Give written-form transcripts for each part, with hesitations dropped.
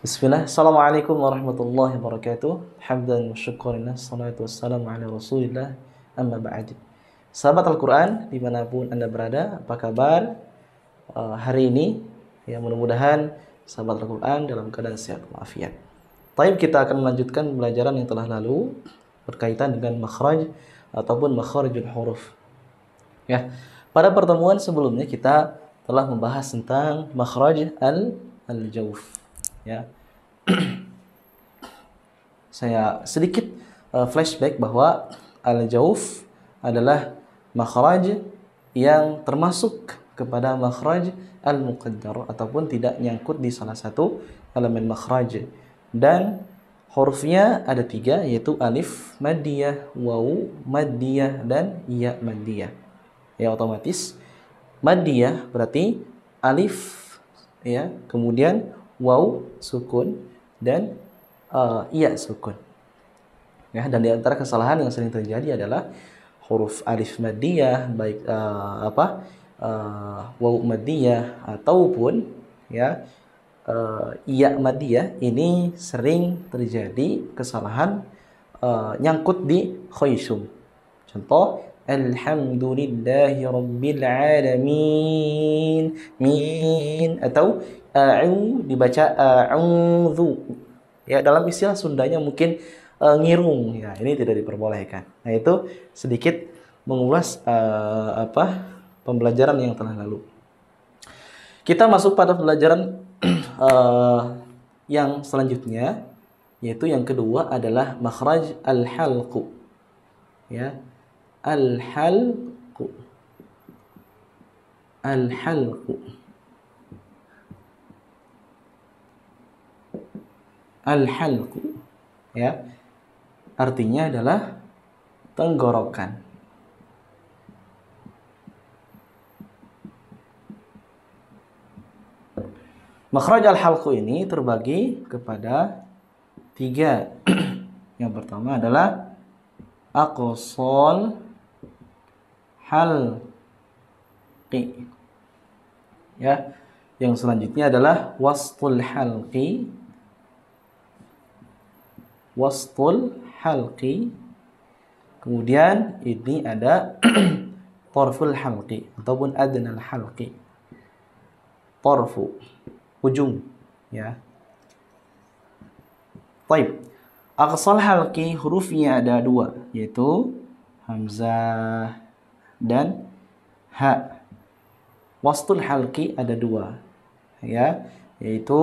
Bismillah, Assalamualaikum warahmatullahi wabarakatuh. Hamdan wa syukurillah, salatu wassalamu ala rasulillah, amma ba'd. Sahabat Al-Quran, dimanapun Anda berada, apa kabar hari ini? Ya, mudah-mudahan sahabat Al-Quran dalam keadaan sehat walafiat. Taib, kita akan melanjutkan pembelajaran yang telah lalu berkaitan dengan makhraj ataupun makharijul huruf. Ya, pada pertemuan sebelumnya kita telah membahas tentang makhraj al-jawf. Ya, saya sedikit flashback bahwa al-jauf adalah makhraj yang termasuk kepada makhraj al-muqaddar ataupun tidak nyangkut di salah satu elemen makhraj, dan hurufnya ada 3, yaitu alif maddiyah, wawu maddiyah, dan ya maddiyah. Ya, otomatis maddiyah berarti alif, ya, kemudian waw sukun, dan iya sukun. Ya, dan di antara kesalahan yang sering terjadi adalah huruf alif maddiyah, baik waw maddiyah ataupun ya iya maddiyah, ini sering terjadi kesalahan nyangkut di khaysum. Contoh, alhamdulillahi rabbil alamin, min, atau dibaca a'udzu. Ya, dalam istilah Sundanya mungkin ngirung. Ya, ini tidak diperbolehkan. Nah, itu sedikit mengulas pembelajaran yang telah lalu. Kita masuk pada pembelajaran yang selanjutnya, yaitu yang kedua adalah makhraj al-halqu. Ya, al-halqu. Al-halqu. Al-halqu, ya, artinya adalah tenggorokan. Makhraj al-halqu ini terbagi kepada 3. Yang pertama adalah aqsal halqi. Ya, yang selanjutnya adalah wastul halqi. Wastul halqi. Kemudian ini ada torful halqi ataupun adnal halqi. Torfu, ujung, ya. Taib. Aqsal halqi hurufnya ada 2, yaitu hamzah dan ha. Wastul halqi ada 2, ya, yaitu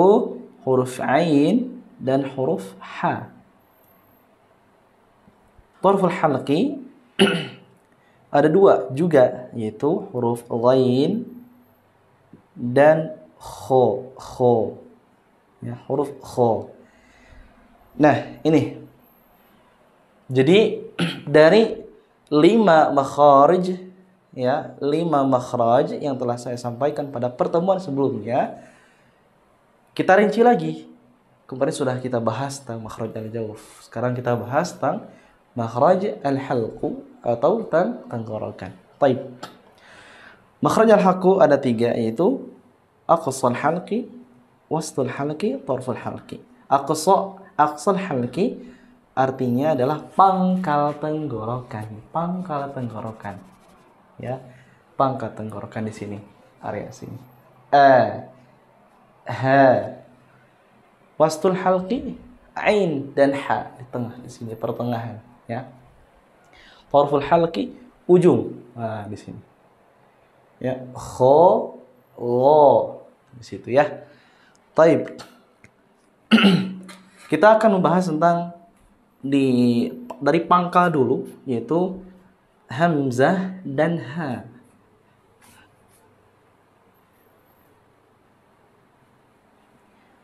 huruf ain dan huruf ha. Torful halqi ada 2 juga, yaitu huruf ghain dan kho. Ya, huruf kho. Nah, ini. Jadi dari 5 makharij, ya, 5 makhraj yang telah saya sampaikan pada pertemuan sebelumnya, kita rinci lagi. Kemarin sudah kita bahas tentang makhraj al-jawf. Sekarang kita bahas tentang makhraj al-halqu atau tenggorokan. Taib. Makhraj al-halqu ada 3, yaitu aqsal halqi, wastul halqi, tarful halqi. Aqsal halqi artinya adalah pangkal tenggorokan. Pangkal tenggorokan. Ya, pangkal tenggorokan di sini, area sini. Ha. Wastul halqi, ain dan ha di tengah, di sini pertengahan, ya. Tarful halqi, ujung, nah, di sini. Ya, kho, lo, di situ, ya. Taib. Kita akan membahas tentang dari pangkal dulu, yaitu hamzah dan ha.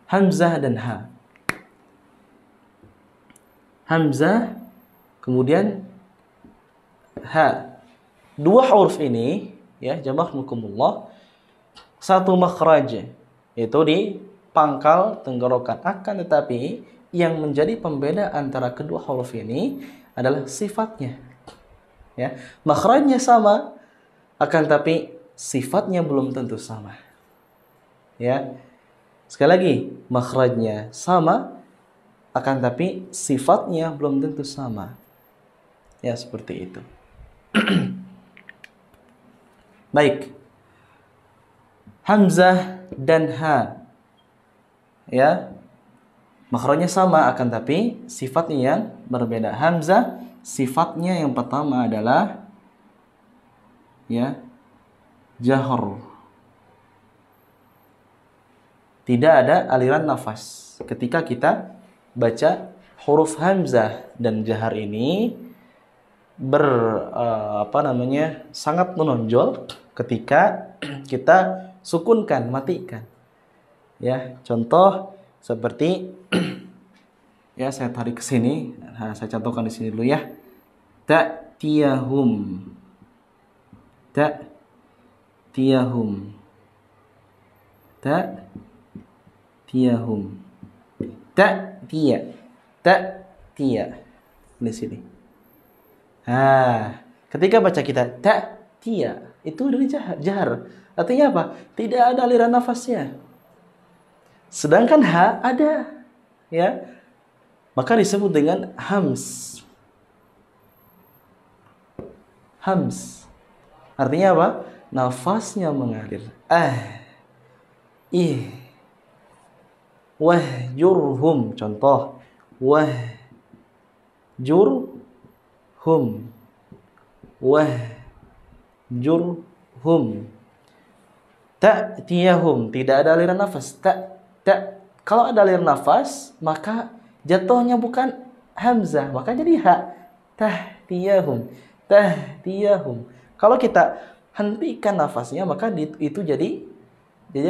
Hamzah dan ha. Hamzah, kemudian ha. 2 huruf ini, ya, jazakumullah, satu makhraj, yaitu di pangkal tenggorokan. Akan tetapi yang menjadi pembeda antara kedua huruf ini adalah sifatnya. Ya, makhrajnya sama, akan tapi sifatnya belum tentu sama. Ya. Sekali lagi, makhrajnya sama, akan tapi sifatnya belum tentu sama. Ya, seperti itu. Baik. Hamzah dan ha. Ya. Makhrajnya sama, akan tapi sifatnya yang berbeda. Hamzah sifatnya yang pertama adalah ya, jahr. Tidak ada aliran nafas. Ketika kita baca huruf hamzah dan jahar ini sangat menonjol ketika kita sukunkan, matikan. Ya, contoh seperti ya, saya tarik ke sini. Nah, saya contohkan di sini dulu ya. Ta'tiyahum. Ta'tiyahum. Ta'tiyahum. Ta'tiya. Ta'tiya. Di sini. Nah, ketika baca kita ta'tiya, itu dari jahar. Artinya apa? Tidak ada aliran nafasnya. Sedangkan ha ada, ya. Maka disebut dengan hams. Hams. Artinya apa? Nafasnya mengalir. Wahjurhum. Contoh. Wahjurhum. Wahjurhum. Ta'tiyahum. Tidak ada aliran nafas. Kalau ada aliran nafas, maka jatuhnya bukan hamzah, maka jadi ha. Tahtiyahum. Tahtiyahum. Kalau kita hentikan nafasnya, maka itu jadi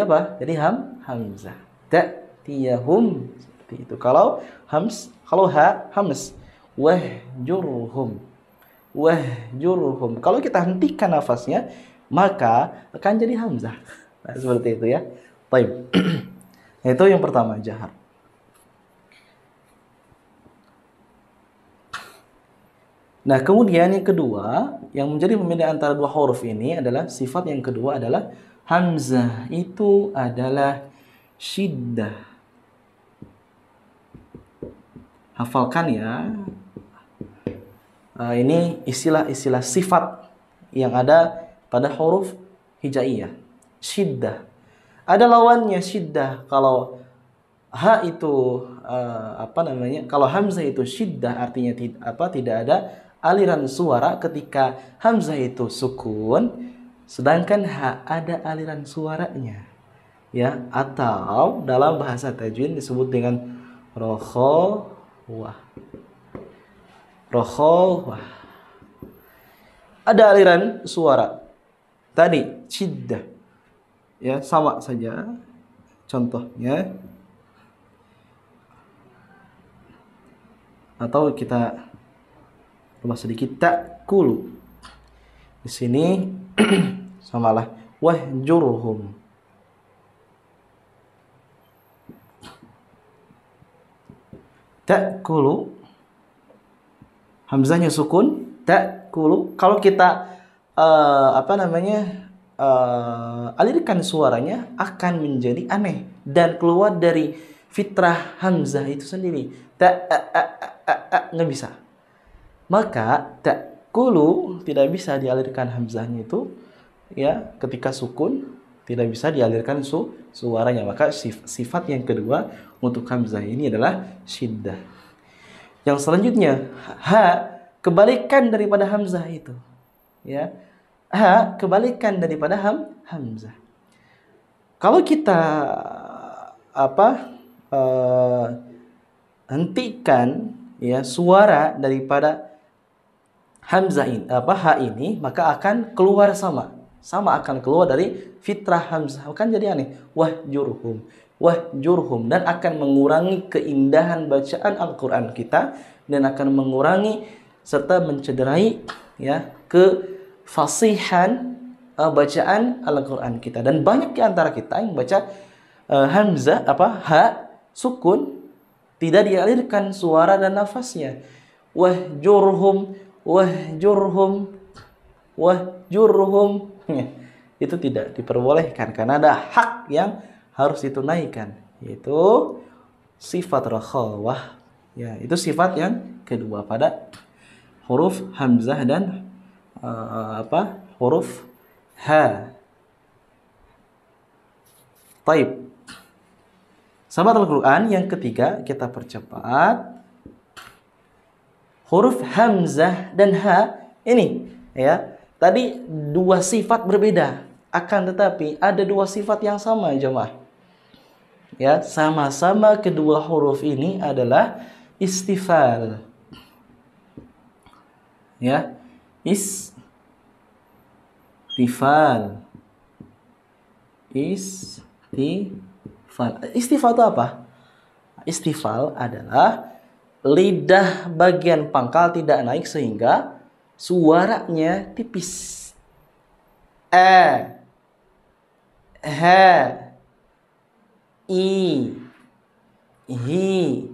apa? Jadi hamzah. Tahtiyahum. Seperti itu. Kalau ha hams. Wahjurhum. Wahjurhum. Kalau kita hentikan nafasnya, maka akan jadi hamzah. Nah, seperti itu ya. Baik. Itu yang pertama, jahar. Nah, kemudian yang kedua, yang menjadi pembeda antara dua huruf ini adalah sifat yang kedua adalah hamzah itu adalah syiddah. Hafalkan ya. Ini istilah-istilah sifat yang ada pada huruf hijaiyah. Syiddah. Ada lawannya syiddah. Kalau ha itu kalau hamzah itu syiddah, artinya tidak ada aliran suara ketika hamzah itu sukun, sedangkan ha ada aliran suaranya. Ya, atau dalam bahasa tajwid disebut dengan rokhawah. Rokhawah. Ada aliran suara. Tadi syiddah. Ya, sama saja. Contohnya, atau kita tambah sedikit, ta'kulu. Di sini samalah wahjurhum. Ta'kulu, hamzahnya sukun. Ta'kulu. Kalau kita alirkan suaranya akan menjadi aneh dan keluar dari fitrah hamzah itu sendiri. Nggak bisa. Maka ta'kulu tidak bisa dialirkan hamzahnya itu, ya, ketika sukun tidak bisa dialirkan suaranya. Maka sifat yang kedua untuk hamzah ini adalah syiddah. Yang selanjutnya, ha, kebalikan daripada hamzah itu, ya. Ha, kebalikan daripada hamzah. Kalau kita hentikan ya suara daripada hamzah ini, ha ini, maka akan keluar sama akan keluar dari fitrah hamzah, akan jadi aneh. Wahjurhum, dan akan mengurangi keindahan bacaan Al-Qur'an kita, dan akan mengurangi serta mencederai ya kefasihan bacaan Al-Qur'an kita. Dan banyak di antara kita yang baca hamzah ha sukun, tidak dialirkan suara dan nafasnya. Wahjurhum itu tidak diperbolehkan karena ada hak yang harus ditunaikan. yaitu sifat rakhawah. Ya, itu sifat yang kedua pada huruf hamzah dan huruf ha. Taib. Sahabat Al-Quran, yang ketiga kita percepat. Huruf hamzah dan ha ini ya. Tadi dua sifat berbeda, akan tetapi ada dua sifat yang sama jemaah. Ya, sama-sama kedua huruf ini adalah istifal. Ya, istifal. Istifal itu apa? Istifal adalah lidah bagian pangkal tidak naik sehingga suaranya tipis. Ha, i, hi,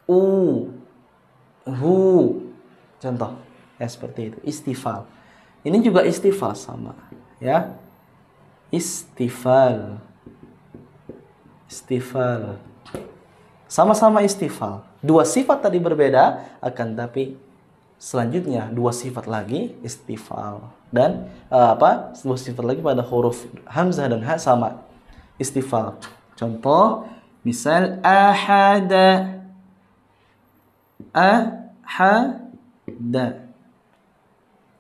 u, hu. Contoh ya seperti itu, istifal. Ini juga istifal sama ya. Istifal. Sama-sama istifal. Dua sifat tadi berbeda, akan tapi selanjutnya dua sifat lagi istifal. Dan dua sifat lagi pada huruf hamzah dan ha sama istifal. Contoh, misal ahada.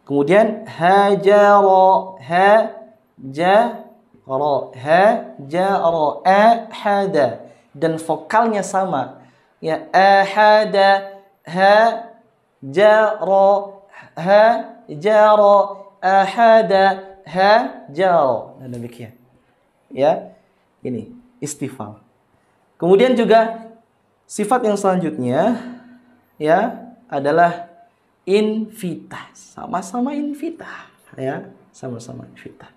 Kemudian hajara. Hajara. Ahada. Dan vokalnya sama. Ya, ahada. Hajara. Ahada. Hajara. Nah, demikian. Ya, ini istifal. Kemudian juga sifat yang selanjutnya ya adalah infitah. Sama-sama infitah ya, sama-sama infitah.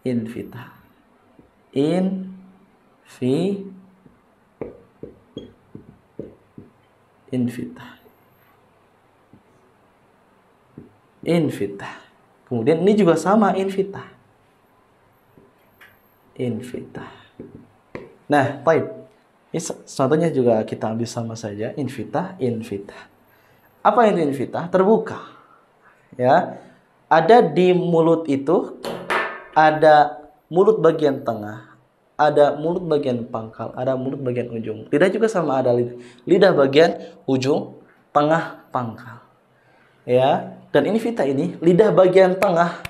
Infitah. Infitah. Kemudian ini juga sama infitah. Nah, baik. Ini contohnya juga kita ambil sama saja, infitah. Apa itu infitah? Terbuka. Ya. Ada di mulut itu, ada mulut bagian tengah, ada mulut bagian pangkal, ada mulut bagian ujung. Lidah juga sama, ada lidah bagian ujung, tengah, pangkal. Ya. Dan infitah ini lidah bagian tengah,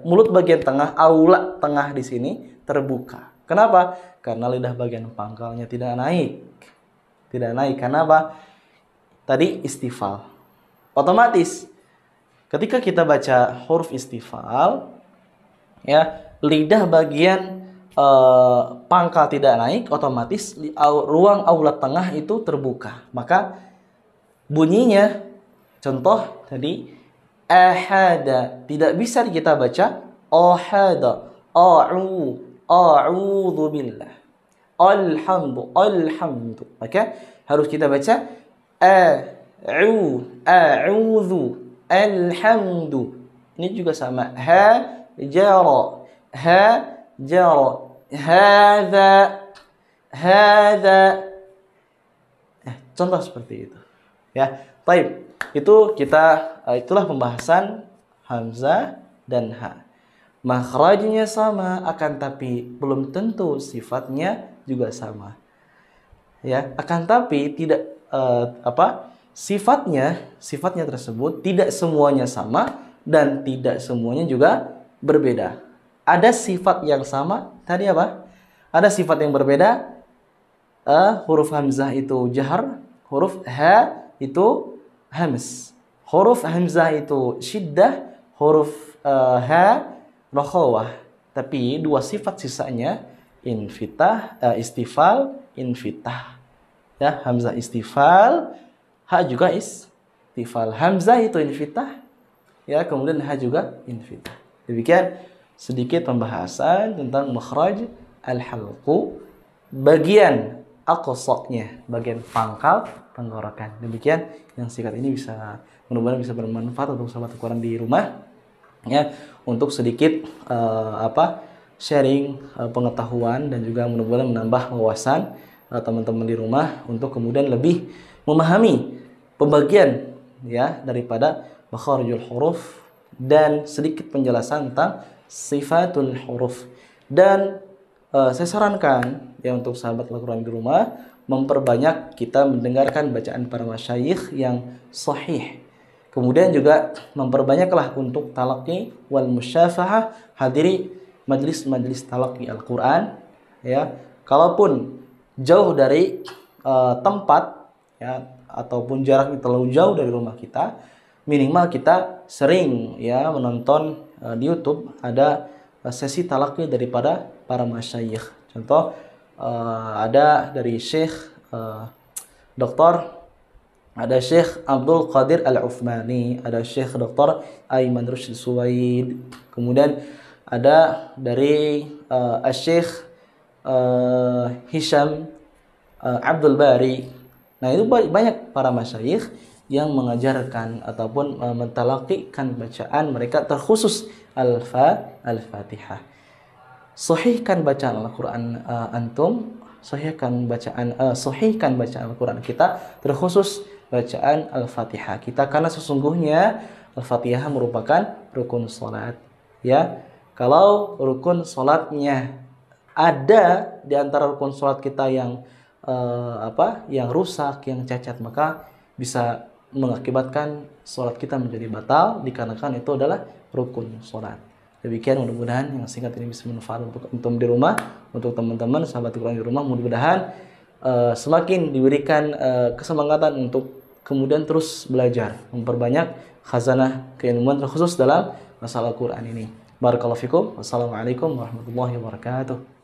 mulut bagian tengah, aula tengah di sini terbuka. Kenapa? Karena lidah bagian pangkalnya tidak naik. Karena apa? Tadi istifal. Otomatis ketika kita baca huruf istifal, ya, lidah bagian pangkal tidak naik, otomatis ruang aula tengah itu terbuka. Maka bunyinya, contoh tadi ahada, tidak bisa kita baca ahada, a'udzu billah. Alhamdu. Maka harus kita baca a'udzu, alhamdu. Ini juga sama, hajara, hadza. Contoh seperti itu. Ya, baik. Itulah pembahasan hamzah dan ha. Makhrajnya sama, akan tapi belum tentu sifatnya juga sama. Ya, akan tapi tidak sifatnya tersebut tidak semuanya sama dan tidak semuanya juga berbeda. Ada sifat yang sama, tadi apa? Ada sifat yang berbeda. Huruf hamzah itu jahar, huruf ha itu hams. Huruf hamzah itu syiddah, huruf ha rakhawah. Tapi dua sifat sisanya istifal, infitah. Ya, hamzah istifal, ha juga istifal. Hamzah itu infitah, ya, kemudian ha juga infitah. Demikian sedikit pembahasan tentang makhraj al-halqu, bagian aqsaqnya, bagian pangkal tenggorokan. Demikian yang singkat ini, mudah-mudahan bisa bermanfaat untuk sahabat Al-Quran di rumah, ya, untuk sedikit sharing pengetahuan dan juga mudah-mudahan menambah wawasan teman-teman di rumah untuk kemudian lebih memahami pembagian ya daripada makharijul huruf dan sedikit penjelasan tentang sifatul huruf. Dan saya sarankan ya untuk sahabat Al-Quran di rumah memperbanyak kita mendengarkan bacaan para masyayikh yang sahih. Kemudian juga memperbanyaklah untuk talaqi wal musyafahah, hadiri majlis-majlis talaqi Al-Quran ya. Kalaupun jauh dari tempat ya ataupun jaraknya terlalu jauh dari rumah kita, minimal kita sering ya menonton di YouTube ada sesi talaqi daripada para masyayikh. Contoh ada dari Syekh Dr. ada Syekh Abdul Qadir Al-Uthmani, ada Syekh Dr. Aiman Rushd Suwaid, kemudian ada dari Syekh Hisham Abdul Bari. Nah, itu banyak para masyayikh yang mengajarkan ataupun mentalaqikan bacaan mereka terkhusus Al-Fatihah. Sahihkan bacaan Al-Quran antum, sahihkan bacaan Al-Quran kita, terkhusus bacaan Al-Fatihah kita, karena sesungguhnya Al-Fatihah merupakan rukun salat ya. Kalau rukun salatnya ada di antara rukun salat kita yang yang rusak, yang cacat, maka bisa mengakibatkan salat kita menjadi batal dikarenakan itu adalah rukun salat. Demikian, mudah-mudahan yang singkat ini bisa bermanfaat untuk antum di rumah, untuk teman-teman sahabat Al-Quran di rumah. Mudah-mudahan semakin diberikan kesemangatan untuk kemudian terus belajar, memperbanyak khazanah keilmuan terkhusus dalam masalah Al-Quran ini. Barakallahu fikum. Wassalamualaikum warahmatullahi wabarakatuh.